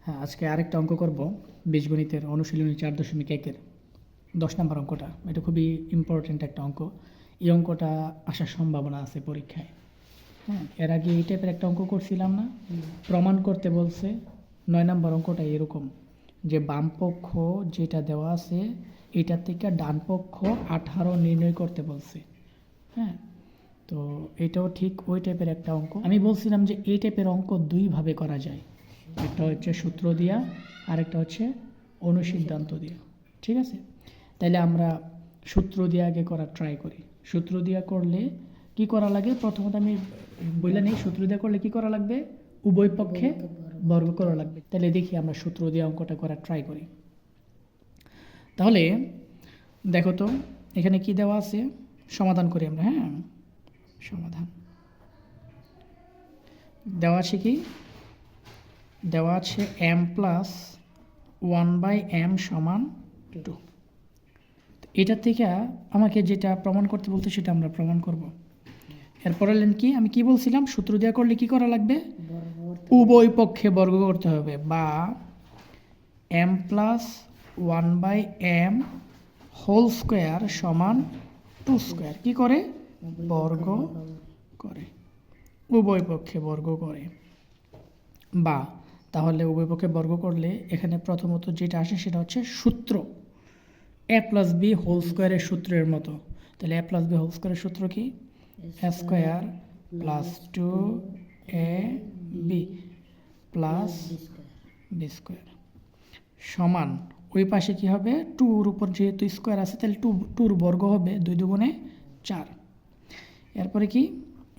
হ্যাঁ, আজকে আরেকটা অঙ্ক করব বীজগণিতের অনুশীলনী 4.1-এর 10 নম্বর অঙ্কটা। এটা খুবই ইম্পর্ট্যান্ট একটা অঙ্ক। এই অঙ্কটা আসার সম্ভাবনা আছে পরীক্ষায়। হ্যাঁ, এর আগে এই টাইপের একটা অঙ্ক করছিলাম না, প্রমাণ করতে বলছে। 9 নম্বর অঙ্কটা এরকম যে বাম পক্ষ যেটা দেওয়া আছে এটার থেকে ডান পক্ষ 18 নির্ণয় করতে বলছে। হ্যাঁ, তো এটাও ঠিক ওই টাইপের একটা অঙ্ক। আমি বলছিলাম যে এই টাইপের অঙ্ক দুইভাবে করা যায়, একটা হচ্ছে সূত্র দিয়া আর একটা হচ্ছে অনুসিদ্ধান্ত দিয়া। ঠিক আছে, তাইলে আমরা সূত্র দিয়ে আগে করার ট্রাই করি। সূত্র দিয়া করলে কি করা লাগে, প্রথমত আমি বললে নেই, সূত্র দিয়ে করলে কি করা লাগবে, উভয় পক্ষে বর্গ করা লাগবে। তাহলে দেখি আমরা সূত্র দিয়ে অঙ্কটা করার ট্রাই করি। তাহলে দেখো তো এখানে কি দেওয়া আছে, সমাধান করি আমরা। হ্যাঁ, সমাধান দেওয়া আছে কি, দেওয়া আছে m প্লাস 1/m সমান 2। এটা থেকে আমাকে যেটা প্রমাণ করতে বলতে সেটা আমরা প্রমাণ করব। এরপরে লেন কি, আমি কি বলছিলাম, সূত্র দেওয়া করলে কি করা লাগবে, উভয় পক্ষে বর্গ করতে হবে, বা m plus 1/m whole square সমান 2 স্কোয়ার কি করে, বর্গ করে, উভয় পক্ষে বর্গ করে। বা তাহলে উভয় পক্ষে বর্গ করলে এখানে প্রথমত যেটা আসে সেটা হচ্ছে সূত্র a প্লাস বি হোল স্কোয়ারের সূত্রের মতো। তাহলে a প্লাস বি হোল স্কোয়ারের সূত্র কি, a square plus 2ab plus B square সমান, ওই পাশে কি হবে, 2-র উপর যেহেতু স্কোয়ার আছে তাহলে 2-র বর্গ হবে, 2 দুগুণে 4। এরপরে কি,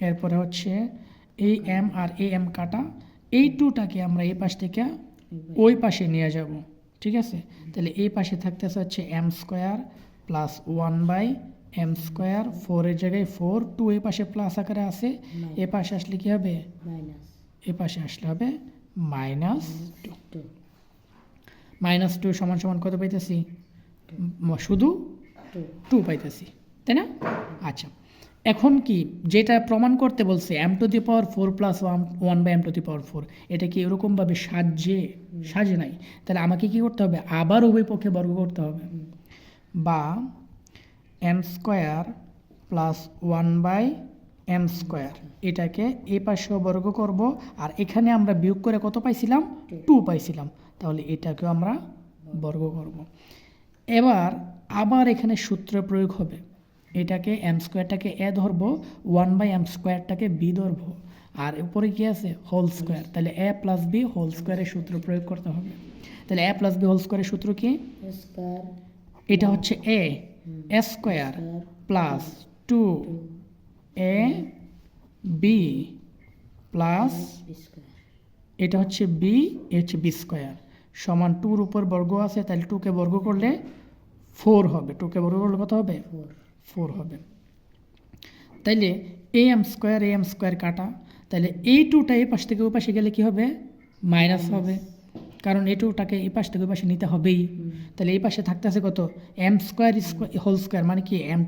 এরপরে হচ্ছে এই m আর এই m কাটা, এই 2টাকে আমরা এই পাশ থেকে ওই পাশে নিয়ে যাব। ঠিক আছে, তাহলে এই পাশে থাকতেছে হচ্ছে m square plus 1/m square, 4-এর জায়গায় 4, 2 এই পাশে প্লাস আকারে আছে, এ পাশে আসলে কি হবে, এ পাশে আসলে হবে -2। -2 সমান সমান কত পাইতেছি, শুধু 2 পাইতেছি, তাই না? আচ্ছা, এখন কি যেটা প্রমাণ করতে বলছে m⁴ প্লাস 1/m⁴, এটা কি এরকমভাবে সাজে নাই, তাহলে আমাকে কি করতে হবে, আবার উভয় পক্ষে বর্গ করতে হবে। বা m square plus 1/m square, এটাকে এই পাশেও বর্গ করব, আর এখানে আমরা বিয়োগ করে কত পাইছিলাম, 2 পাইছিলাম, তাহলে এটাকেও আমরা বর্গ করব। এবার আবার এখানে সূত্র প্রয়োগ হবে, এটাকে m স্কোয়ারটাকে a ধরবো, 1/m স্কোয়ারটাকে b ধরবো, আর উপরে কি আছে, হোল স্কোয়ার, তাহলে a প্লাস b হোল স্কোয়ারের সূত্র প্রয়োগ করতে হবে। তাহলে a প্লাস b হোল স্কোয়ারের সূত্র কি, এটা হচ্ছে a square plus 2ab plus, এটা হচ্ছে b, হচ্ছে b স্কোয়ার সমান 2-র উপর বর্গ আছে, তাহলে 2কে বর্গ করলে 4 হবে, 2কে বর্গ করলে কত হবে, 4 হবে। তাইলে am স্কোয়ার কাটা, তাহলে এই 2টা এই পাশ থেকে ওই পাশে গেলে কি হবে, মাইনাস হবে, কারণ এই 2টাকে এই পাশ থেকে ওই পাশে নিতে হবেই। তাহলে এই পাশে থাকতেছে কত, m স্কোয়ার হোল স্কোয়ার মানে কি m⁴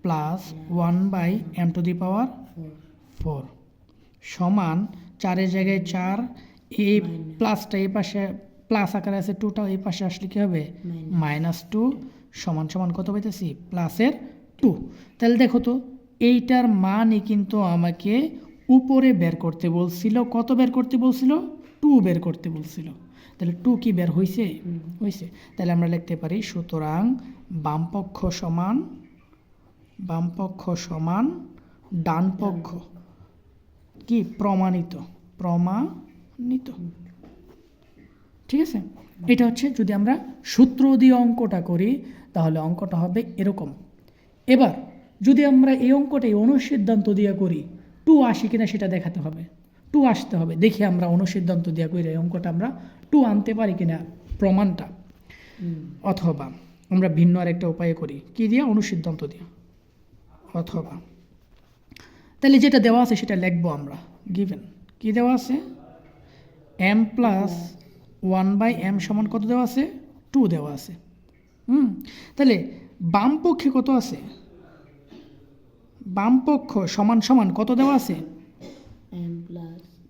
প্লাস 1/m⁴ সমান 4-এর জায়গায় 4, এই প্লাসটা এই পাশে প্লাস আকারে আছে, 2টা এই পাশে আসলে কি হবে, -2 সমান সমান কত পাইতেছি, +2। তাহলে দেখো তো এইটার মানই কিন্তু আমাকে উপরে বের করতে বলছিল, কত বের করতে বলছিল, 2 বের করতে বলছিল। তাহলে 2 কি বের হয়েছে, হয়েছে। তাহলে আমরা লিখতে পারি, সুতরাং বামপক্ষ সমান ডান পক্ষ কি প্রমাণিত। ঠিক আছে, এটা হচ্ছে যদি আমরা সূত্র দিয়ে অঙ্কটা করি তাহলে অঙ্কটা হবে এরকম। এবার যদি আমরা এই অঙ্কটাই অনুসিদ্ধান্ত দিয়ে করি, 2 আসে কিনা সেটা দেখাতে হবে, 2 আসতে হবে, দেখি আমরা অনুসিদ্ধান্ত দিয়ে করি এই অঙ্কটা আমরা 2 আনতে পারি কিনা প্রমাণটা। অথবা আমরা ভিন্ন আরেকটা উপায় করি, কি দিয়ে, অনুসিদ্ধান্ত দিয়ে। অথবা তাহলে যেটা দেওয়া আছে সেটা লিখবো আমরা, গিভেন কি দেওয়া আছে, m প্লাস 1/m সমান কত দেওয়া আছে, 2 দেওয়া আছে। তাহলে বাম পক্ষে কত আছে, বাম পক্ষ সমান সমান কত দেওয়া আছে,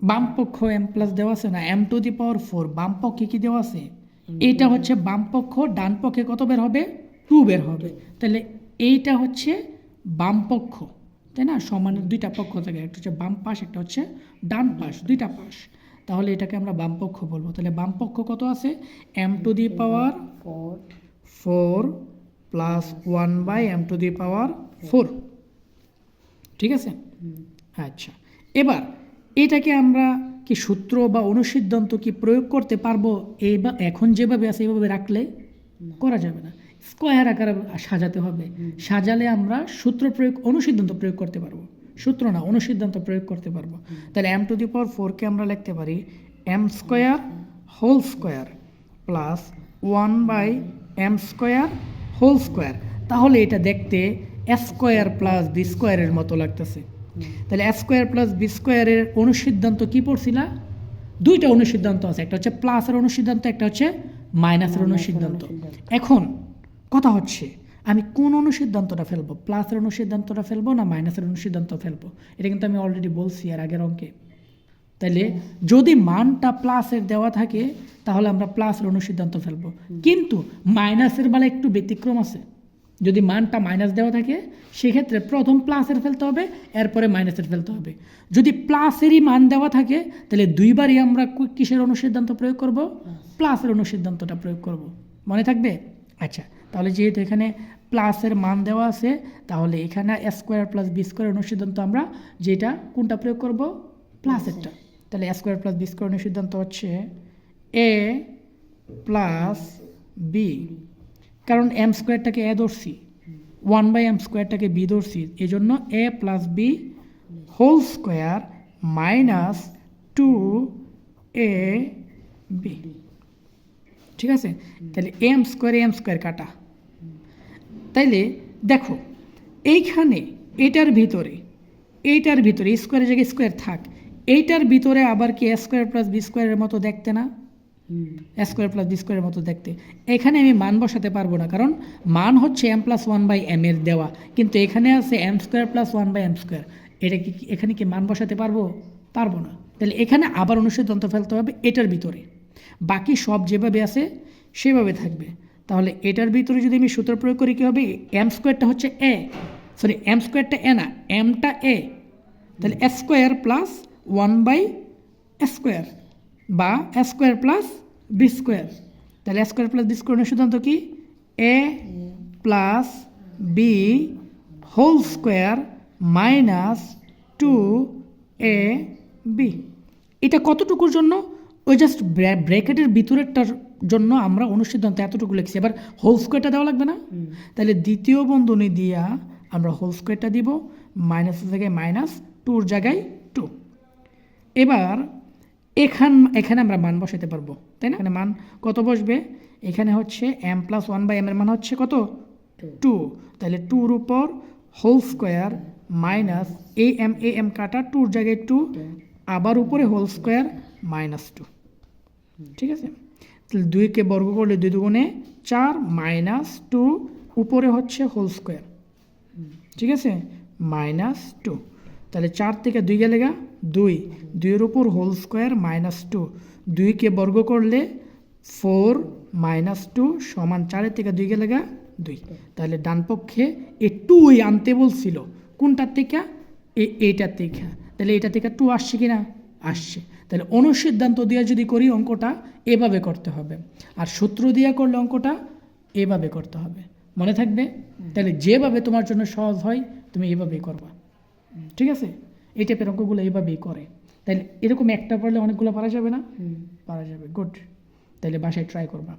বাম পক্ষ এম প্লাস দেওয়া আছে না, এম টু দি পাওয়ার 4, বাম পক্ষে কি দেওয়া আছে, এইটা হচ্ছে বাম পক্ষ, ডান পক্ষে কত বের হবে, 2 বের হবে। তাহলে এইটা হচ্ছে বাম পক্ষ, তাই না, সমানের দুইটা পক্ষ থাকে, একটা হচ্ছে বাম পাশ, একটা হচ্ছে ডান পাশ, দুইটা পাশ, তাহলে এটাকে আমরা বাম পক্ষ বলবো। তাহলে বাম পক্ষ কত আছে, M to the power 4 plus 1 by M to the power 4, ঠিক আছে। আচ্ছা, এবার এটাকে আমরা কি সূত্র বা অনুসিদ্ধান্ত কি প্রয়োগ করতে পারবো, এই বা এখন যেভাবে আছে এইভাবে রাখলে করা যাবে না, স্কোয়ার আকারে সাজাতে হবে। সাজালে আমরা সূত্র প্রয়োগ, অনুসিদ্ধান্ত প্রয়োগ করতে পারবো, সূত্র না, অনুসিদ্ধান্ত প্রয়োগ করতে পারবো। তাহলে এম টু দি পাওয়ার 4কে আমরা লিখতে পারি M square whole square plus 1 by M square whole square. তাহলে এটা দেখতে এস স্কোয়ার প্লাস বি স্কোয়ারের মতো লাগতেছে। তাহলে এ স্কোয়ার প্লাস বি স্কোয়ারের অনুসিদ্ধান্ত কি পড়ছিলা, দুইটা অনুসিদ্ধান্ত আছে, একটা হচ্ছে প্লাসের অনুসিদ্ধান্ত, একটা হচ্ছে মাইনাসের অনুসিদ্ধান্ত। এখন কথা হচ্ছে আমি কোন অনুসিদ্ধান্তটা ফেলবো, প্লাসের অনুসিদ্ধান্তটা ফেলবো না মাইনাসের অনুসিদ্ধান্ত ফেলবো, এটা কিন্তু আমি অলরেডি বলছি আর আগের অঙ্কে। তাহলে যদি মানটা প্লাসের দেওয়া থাকে তাহলে আমরা প্লাসের অনুসিদ্ধান্ত ফেলবো, কিন্তু মাইনাসের বেলা একটু ব্যতিক্রম আছে। যদি মানটা মাইনাস দেওয়া থাকে সেক্ষেত্রে প্রথম প্লাসের ফেলতে হবে, এরপরে মাইনাসের ফেলতে হবে। যদি প্লাসেরই মান দেওয়া থাকে তাহলে দুইবারই আমরা কিসের অনুসিদ্ধান্ত প্রয়োগ করব, প্লাসের অনুসিদ্ধান্তটা প্রয়োগ করব, মনে থাকবে। আচ্ছা, তাহলে যেহেতু এখানে প্লাসের মান দেওয়া আছে তাহলে এখানে A square plus B square অনুসিদ্ধান্ত আমরা যেটা কোনটা প্রয়োগ করব, প্লাসেরটা। তাহলে A square plus B square অনুসিদ্ধান্ত হচ্ছে এ প্লাস বি, কারণ এম স্কোয়ারটাকে এ ধরছি, 1 বাই এম স্কোয়ারটাকে বি ধরছি, এই জন্য A plus B whole square minus 2 A B, ঠিক আছে। তাহলে এম স্কোয়ার কাটা। তাইলে দেখো এইখানে এইটার ভিতরে স্কোয়ারের জায়গায় স্কোয়ার থাক, এইটার ভিতরে আবার কি এ স্কোয়ার প্লাস বি স্কোয়ারের মতো দেখতে না, এ স্কোয়ার প্লাস বি স্কোয়ারের মতো দেখতে। এখানে আমি মান বসাতে পারবো না, কারণ মান হচ্ছে এম প্লাস 1 বাই এম এর দেওয়া, কিন্তু এখানে আছে M square plus 1 by M square, এটা কি এখানে কি মান বসাতে পারবো না। তাহলে এখানে আবার অনুসিদ্ধান্ত ফেলতে হবে এটার ভিতরে, বাকি সব যেভাবে আছে সেভাবে থাকবে। তাহলে এটার ভিতরে যদি আমি সূত্র প্রয়োগ করি কী হবে, এম স্কোয়ারটা হচ্ছে এম স্কোয়ারটা এ না, এমটা এ, তাহলে A square plus 1 by square বা A square plus B square. তাহলে এ স্কোয়ার প্লাস বি স্কোয়ারের সিদ্ধান্ত কি, A plus B whole square minus 2 A B. এটা কতটুকুর জন্য, ওই জাস্ট ব্র্যাকেটের ভিতরেরটার জন্য আমরা অনুসিদ্ধান্ত এতটুকু লিখছি। এবার হোল স্কোয়ারটা দেওয়া লাগবে না, তাহলে দ্বিতীয় বন্ধনী দিয়া আমরা হোল স্কোয়ারটা দিব, মাইনাসের জায়গায় মাইনাস, 2 জায়গায় 2। এবার এখানে আমরা মান বসাতে পারবো, তাই না। এখানে মান কত বসবে, এখানে হচ্ছে এম প্লাস 1 বাই এম এর মান হচ্ছে কত, 2। তাহলে 2-র উপর whole square minus A M কাটা, 2-র জায়গায় 2, আবার উপরে হোল স্কোয়ার মাইনাস 2, ঠিক আছে। তাহলে 2কে বর্গ করলে 2 দুগুণে 4 মাইনাস 2, উপরে হচ্ছে হোল স্কোয়ার, ঠিক আছে, মাইনাস 2। তাহলে 4 থেকে 2 গেলে 2-এর উপর হোল স্কোয়ার মাইনাস 2, 2কে বর্গ করলে 4 মাইনাস 2 সমান 4 থেকে 2 গেলে 2। তাহলে ডান পক্ষে এ 2 আনতে বলছিল, কোনটার থেকে, এইটার থেকে। তাহলে এটা থেকে 2 আসছে কি না, আসছে। তাহলে অনুসিদ্ধান্ত দিয়ে যদি করি অঙ্কটা এভাবে করতে হবে, আর সূত্র দিয়ে করলে অঙ্কটা এভাবে করতে হবে, মনে থাকবে। তাহলে যেভাবে তোমার জন্য সহজ হয় তুমি এভাবেই করবা, ঠিক আছে। এই টাইপের অঙ্কগুলো এইভাবেই করে। তাহলে এরকম একটা পড়লে অনেকগুলো পারা যাবে না, পারা যাবে, গুড। তাহলে বাসায় ট্রাই করবা।